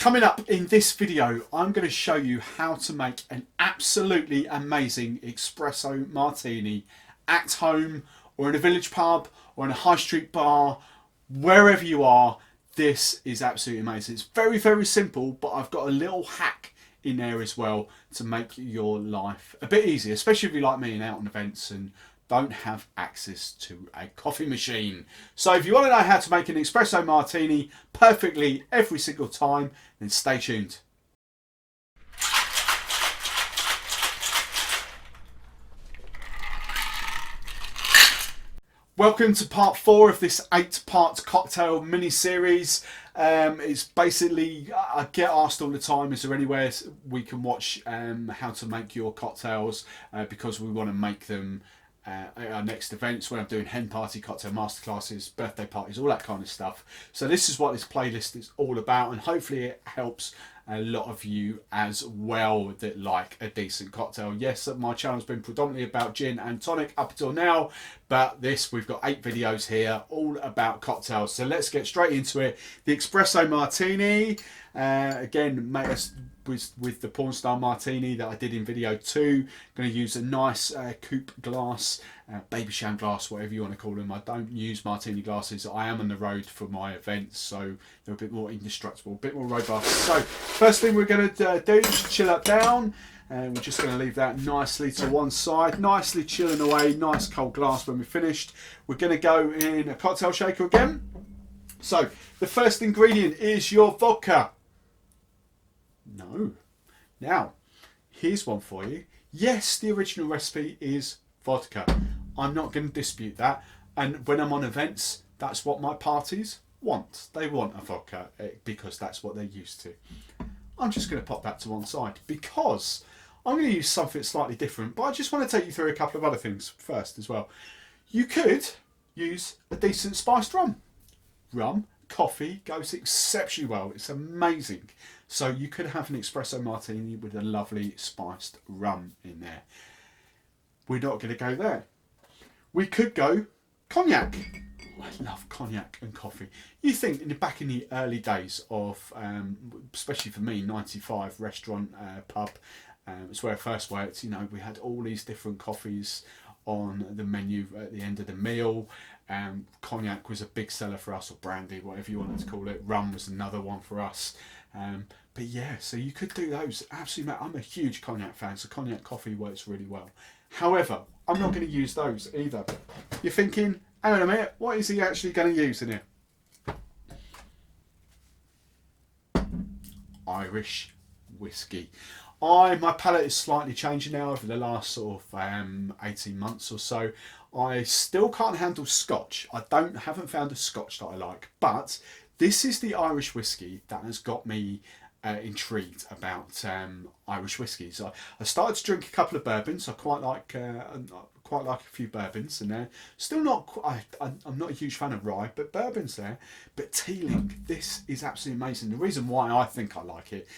Coming up in this video, I'm going to show you how to make an absolutely amazing espresso martini at home or in a village pub or in a high street bar, wherever you are. This is absolutely amazing. It's very, very simple, but I've got a little hack in there as well to make your life a bit easier, especially if you like me and out on events and don't have access to a coffee machine. So if you want to know how to make an espresso martini perfectly every single time, then stay tuned. Welcome to part 4 of this 8-part cocktail mini-series. It's basically, I get asked all the time, is there anywhere we can watch how to make your cocktails, because we want to make them at our next events when I'm doing hen party, cocktail masterclasses, birthday parties, all that kind of stuff. So this is what this playlist is all about, and hopefully it helps a lot of you as well that like a decent cocktail. Yes, my channel's been predominantly about gin and tonic up until now, but we've got 8 videos here all about cocktails. So let's get straight into it. The Expresso Martini, again, made us with the porn star martini that I did in video 2. Going to use a nice coupe glass, baby sham glass, whatever you want to call them. I don't use martini glasses. I am on the road for my events, so they're a bit more indestructible, a bit more robust. So first thing we're going to do is chill it down, and we're just going to leave that nicely to one side, nicely chilling away. Nice cold glass when we're finished. We're going to go in a cocktail shaker again. So the first ingredient is your vodka. No. Now, here's one for you. Yes, the original recipe is vodka. I'm not going to dispute that. And when I'm on events, that's what my parties want. They want a vodka because that's what they're used to. I'm just going to pop that to one side because I'm going to use something slightly different. But I just want to take you through a couple of other things first as well. You could use a decent spiced rum. Rum, coffee goes exceptionally well. It's amazing. So you could have an espresso martini with a lovely spiced rum in there. We're not going to go there. We could go cognac. Oh, I love cognac and coffee. You think back in the early days of, especially for me, 95 restaurant, pub, it's where I first worked. You know, we had all these different coffees on the menu at the end of the meal. Cognac was a big seller for us, or brandy, whatever you wanted to call it. Rum was another one for us. But yeah, so you could do those. Absolutely, I'm a huge cognac fan, so cognac coffee works really well. However, I'm not going to use those either. You're thinking, hang on a minute, what is he actually going to use in here? Irish whiskey. My palate is slightly changing now over the last sort of 18 months or so. I still can't handle Scotch. I haven't found a Scotch that I like, but this is the Irish whiskey that has got me intrigued about Irish whiskies. I started to drink a couple of bourbons. I quite like a few bourbons in there. Still not. I'm not a huge fan of rye, but bourbons there. But Teeling, this is absolutely amazing. The reason why I think I like it,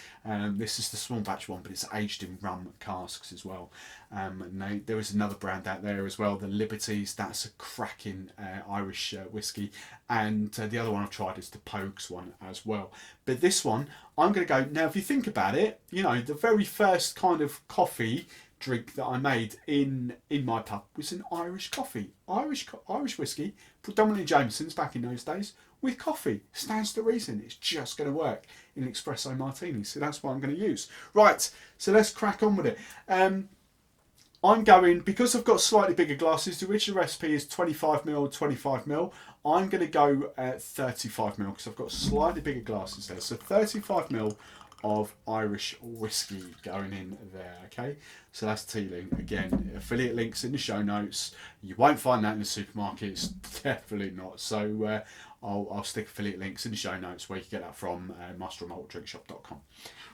this is the small batch one, but it's aged in rum casks as well. And there is another brand out there as well, the Liberties. That's a cracking Irish whiskey. And the other one I've tried is the Pogues one as well. But this one, I'm going to go, now if you think about it, you know, the very first kind of coffee drink that I made in my pub was an Irish coffee. Irish whiskey, predominantly Jameson's back in those days, with coffee. Stands to reason. It's just going to work in Espresso Martini. So that's what I'm going to use. Right, so let's crack on with it. I'm going, because I've got slightly bigger glasses, the original recipe is 25ml, 25ml. I'm going to go at 35ml because I've got slightly bigger glasses there. So 35ml of Irish whiskey going in there, okay? So that's Teeling. Again, affiliate links in the show notes. You won't find that in the supermarkets, definitely not. So I'll stick affiliate links in the show notes where you can get that from, masterofmaltdrinkshop.com.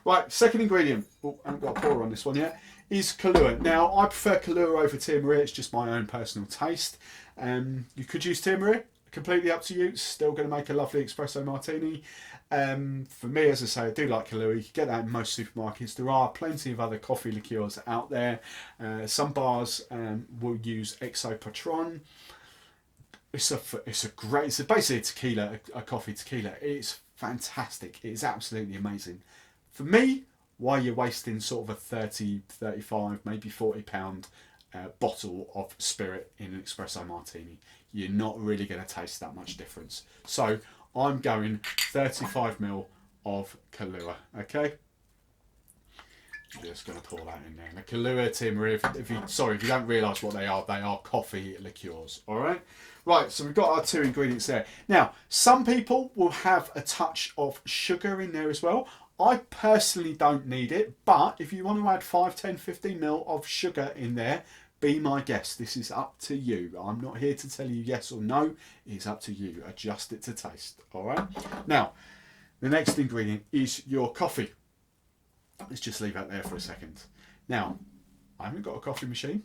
Right, second ingredient, I haven't got a pour on this one yet, is Kahlua. Now, I prefer Kahlua over Tia Maria. It's just my own personal taste. You could use Tia Maria, completely up to you. It's still going to make a lovely espresso martini. For me, as I say, I do like Kahlua. You can get that in most supermarkets. There are plenty of other coffee liqueurs out there. Some bars will use XO Patron. It's basically a tequila, a coffee tequila. It's fantastic. It's absolutely amazing. For me, why you're wasting sort of a 30, 35, maybe £40 bottle of spirit in an espresso martini? You're not really going to taste that much difference. So I'm going 35ml of Kahlua, okay? I'm just going to pour that in there. And the Kahlua, Tim, if you don't realise what they are coffee liqueurs, all right? Right, so we've got our 2 ingredients there. Now, some people will have a touch of sugar in there as well. I personally don't need it, but if you want to add 5, 10, 15ml of sugar in there, be my guest. This is up to you. I'm not here to tell you yes or no. It's up to you. Adjust it to taste, all right? Now, the next ingredient is your coffee. Let's just leave that there for a second. Now, I haven't got a coffee machine.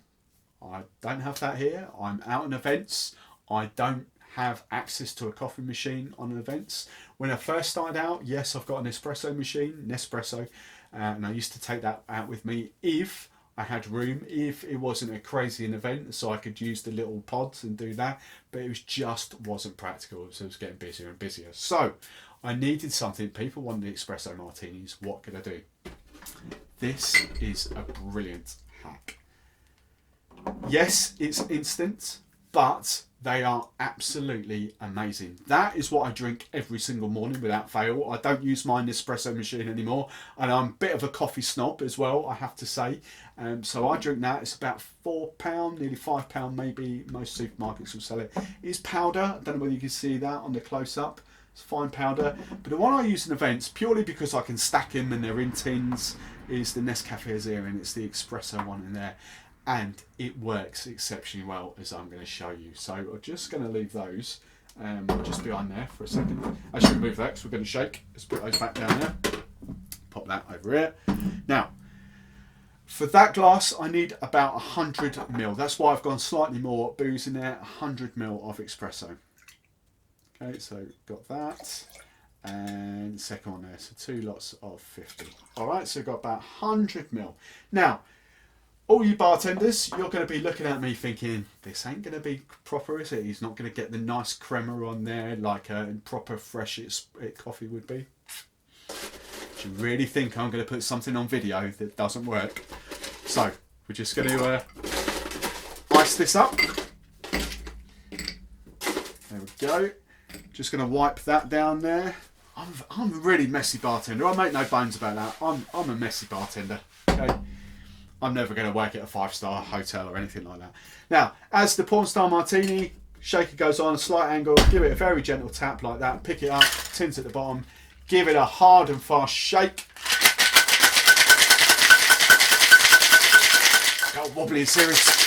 I don't have that here. I'm out on events. I don't have access to a coffee machine on events. When I first started out, yes, I've got an espresso machine, Nespresso, and I used to take that out with me if I had room, if it wasn't a crazy an event, so I could use the little pods and do that, but it wasn't practical, so it was getting busier and busier. So I needed something. People wanted espresso martinis. What could I do? This is a brilliant hack. Yes, it's instant, but they are absolutely amazing. That is what I drink every single morning without fail. I don't use my Nespresso machine anymore, and I'm a bit of a coffee snob as well, I have to say. So I drink that. It's about £4, nearly £5 maybe. Most supermarkets will sell it. It's powder. I don't know whether you can see that on the close-up. It's fine powder. But the one I use in events, purely because I can stack them and they're in tins, is the Nescafe Zero, and it's the espresso one in there. And it works exceptionally well, as I'm going to show you. So I'm just going to leave those just behind there for a second. I should remove that because we're going to shake. Let's put those back down there. Pop that over here. Now, for that glass, I need about 100ml. That's why I've gone slightly more booze in there. 100ml of espresso. Okay, so got that. And second one there. So 2 lots of 50. All right, so got about 100ml. Now, all you bartenders, you're going to be looking at me thinking, this ain't going to be proper, is it? He's not going to get the nice crema on there like a proper fresh coffee would be. Do you really think I'm going to put something on video that doesn't work? So, we're just going to ice this up. There we go. Just going to wipe that down there. I'm a really messy bartender. I make no bones about that. I'm a messy bartender. Okay. I'm never going to work at a 5-star hotel or anything like that. Now, as the porn star martini shaker goes on, a slight angle, give it a very gentle tap like that, pick it up, tins at the bottom, give it a hard and fast shake. Got wobbly and serious.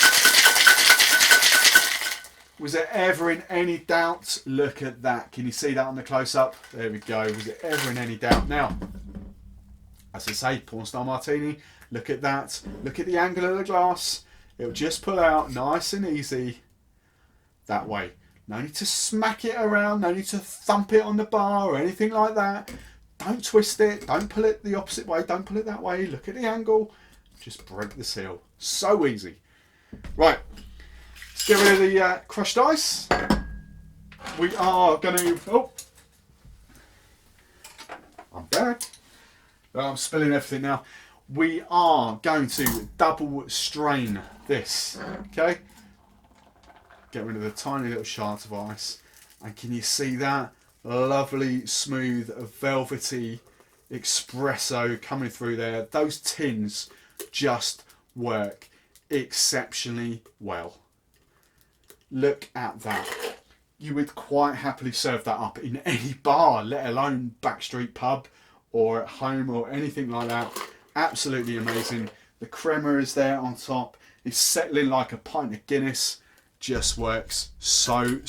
Was there ever in any doubt? Look at that. Can you see that on the close-up? There we go. Was it ever in any doubt? Now, as I say, porn star martini. Look at that. Look at the angle of the glass. It'll just pull out nice and easy. That way. No need to smack it around. No need to thump it on the bar or anything like that. Don't twist it. Don't pull it the opposite way. Don't pull it that way. Look at the angle. Just break the seal. So easy. Right. Let's get rid of the crushed ice. We are going to... Oh. I'm back. I'm spilling everything now. We are going to double strain this, okay? Get rid of the tiny little shards of ice. And can you see that? Lovely, smooth, velvety espresso coming through there. Those tins just work exceptionally well. Look at that. You would quite happily serve that up in any bar, let alone backstreet pub or at home or anything like that. Absolutely amazing. The crema is there on top. It's settling like a pint of Guinness. Just works so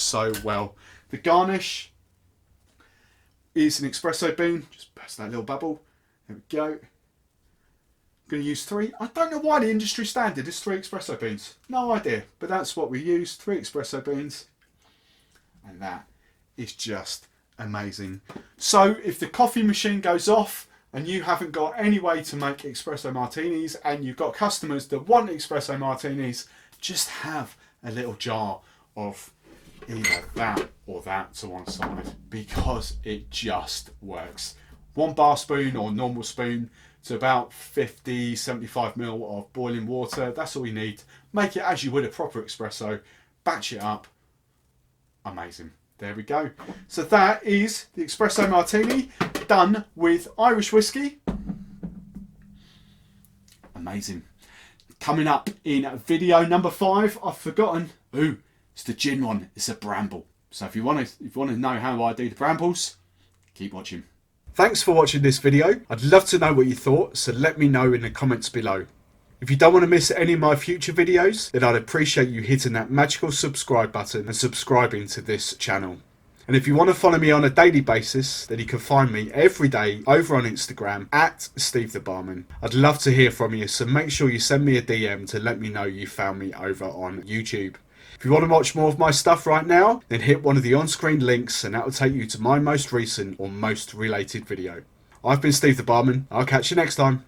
well. The garnish is an espresso bean. Just press that little bubble. There we go. I'm going to use 3. I don't know why the industry standard is 3 espresso beans. No idea. But that's what we use. 3 espresso beans. And that is just amazing. So if the coffee machine goes off, and you haven't got any way to make espresso martinis, and you've got customers that want espresso martinis, just have a little jar of either that or that to one side, because it just works. 1 bar spoon or normal spoon to about 50-75 ml of boiling water. That's all you need. Make it as you would a proper espresso. Batch it up. Amazing. There we go. So that is the Espresso Martini done with Irish whiskey. Amazing. Coming up in video number 5, I've forgotten. Ooh, it's the gin one. It's a bramble. So if you want to know how I do the brambles, keep watching. Thanks for watching this video. I'd love to know what you thought, so let me know in the comments below. If you don't want to miss any of my future videos, then I'd appreciate you hitting that magical subscribe button and subscribing to this channel. And if you want to follow me on a daily basis, then you can find me every day over on Instagram at Steve the Barman. I'd love to hear from you, so make sure you send me a DM to let me know you found me over on YouTube. If you want to watch more of my stuff right now, then hit one of the on-screen links and that will take you to my most recent or most related video. I've been Steve the Barman. I'll catch you next time.